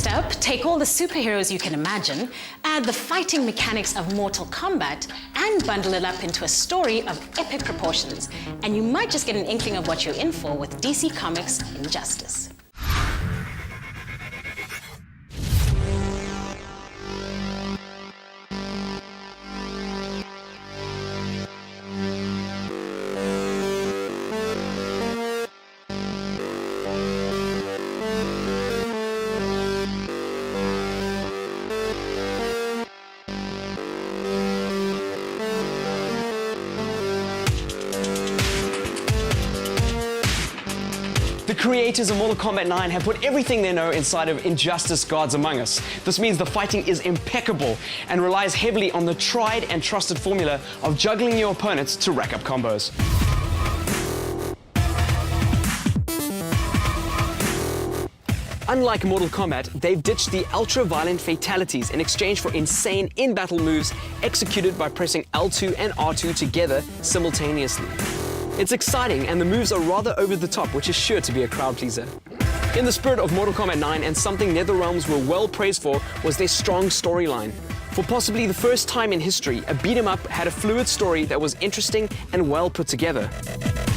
Next up, take all the superheroes you can imagine, add the fighting mechanics of Mortal Kombat, and bundle it up into a story of epic proportions. And you might just get an inkling of what you're in for with DC Comics' Injustice. The creators of Mortal Kombat 9 have put everything they know inside of Injustice: Gods Among Us. This means the fighting is impeccable and relies heavily on the tried and trusted formula of juggling your opponents to rack up combos. Unlike Mortal Kombat, they've ditched the ultra-violent fatalities in exchange for insane in-battle moves executed by pressing L2 and R2 together simultaneously. It's exciting, and the moves are rather over the top, which is sure to be a crowd pleaser. In the spirit of Mortal Kombat 9, and something NetherRealms were well praised for, was their strong storyline. For possibly the first time in history, a beat-em-up had a fluid story that was interesting and well put together.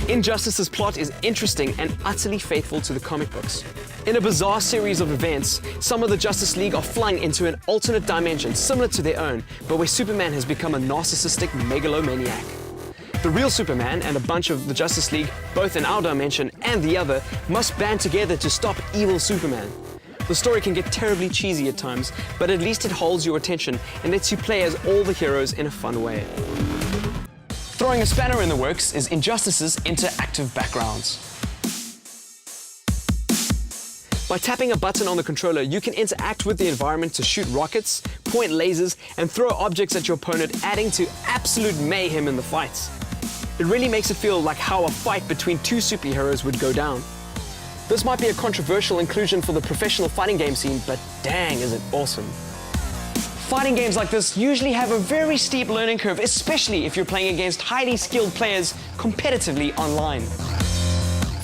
Injustice's plot is interesting and utterly faithful to the comic books. In a bizarre series of events, some of the Justice League are flung into an alternate dimension similar to their own, but where Superman has become a narcissistic megalomaniac. The real Superman and a bunch of the Justice League, both in our dimension and the other, must band together to stop evil Superman. The story can get terribly cheesy at times, but at least it holds your attention and lets you play as all the heroes in a fun way. Throwing a spanner in the works is Injustice's interactive backgrounds. By tapping a button on the controller, you can interact with the environment to shoot rockets, point lasers, and throw objects at your opponent, adding to absolute mayhem in the fights. It really makes it feel like how a fight between two superheroes would go down. This might be a controversial inclusion for the professional fighting game scene, but dang, is it awesome. Fighting games like this usually have a very steep learning curve, especially if you're playing against highly skilled players competitively online.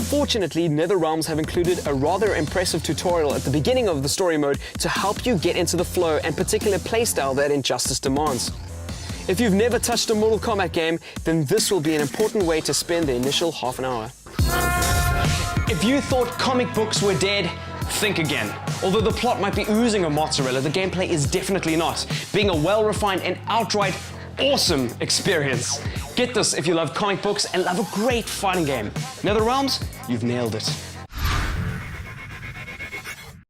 Fortunately, NetherRealms have included a rather impressive tutorial at the beginning of the story mode to help you get into the flow and particular playstyle that Injustice demands. If you've never touched a Mortal Kombat game, then this will be an important way to spend the initial half an hour. If you thought comic books were dead, think again. Although the plot might be oozing of mozzarella, the gameplay is definitely not, being a well-refined and outright awesome experience. Get this if you love comic books and love a great fighting game. NetherRealms, you've nailed it.